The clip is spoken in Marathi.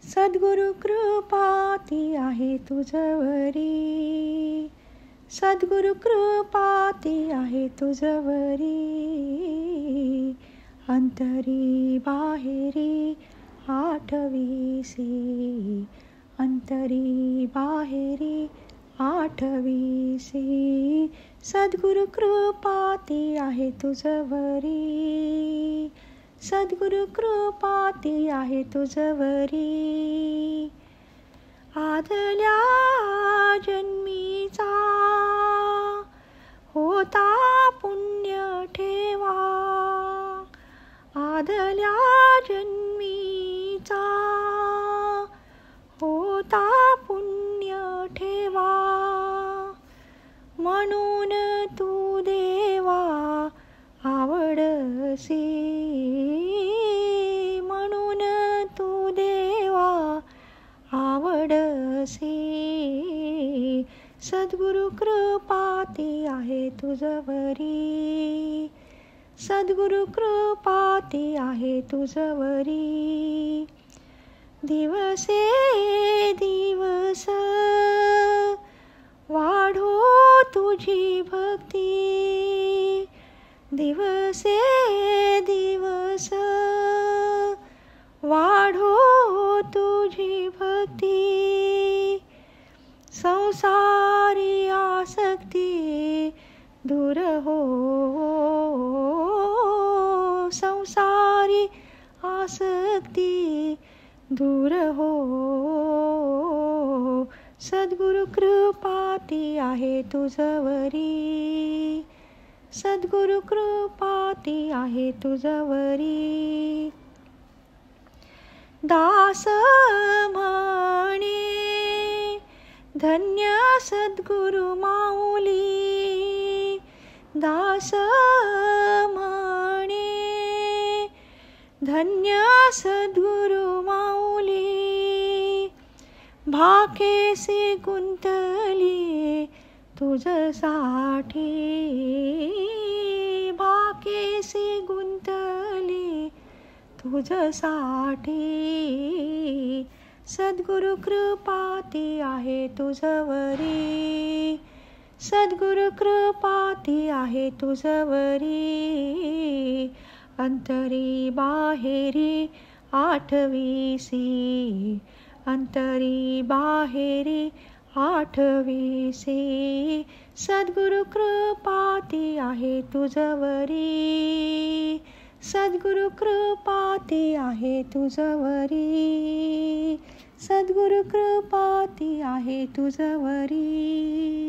सद्गुरु कृपा ती आहे तुझवरी, सद्गुरु कृपा ती आहे तुझवरी. अंतरी बाहेरी आठवीसी, अंतरी बाहेरी आठवीसी. सद्गुरु कृपा ती आहे तुझवरी, सद्गुरु कृपा ती आहे तुझवरी. आदल्या जन्मीचा होता पुण्य ठेवा, आदल्या जन्मीचा होता पुण्य ठेवा. म्हणून तू देवा आवडसी, म्हणून तू देवा आवडसी. सद्गुरु कृपा ती आहे तुझवरी, सद्गुरु कृपा ती आहे तुझवरी. दिवसे दिवस वाढो तुझी भक्ती, दिवसे दिवस वाढो तुझी भक्ती. संसारी आसक्ती दूर हो, संसारी आसक्ती दूर हो. सद्गुरु कृपा ती आहे तुझवरी, सद्गुरु कृपा ती आहे तुझवरी. दास म्हणे धन्य सद्गुरु माऊली, दास म्हणे धन्य सद्गुरु माऊली. भाकेसी गुंतली तुझसाठी, भाकेसी गुंतली तुझसाठी. सद्गुरु कृपा ती आहे तुझवरी, सद्गुरु कृपा ती आहे तुझवरी. अंतरी बाहेरी आठवीसी, अंतरी बाहेरी आठवीसी. सद्गुरु कृपा ती आहे तुझवरी, सद्गुरु कृपा ती आहे तुझवरी, सद्गुरु कृपा ती आहे तुझवरी.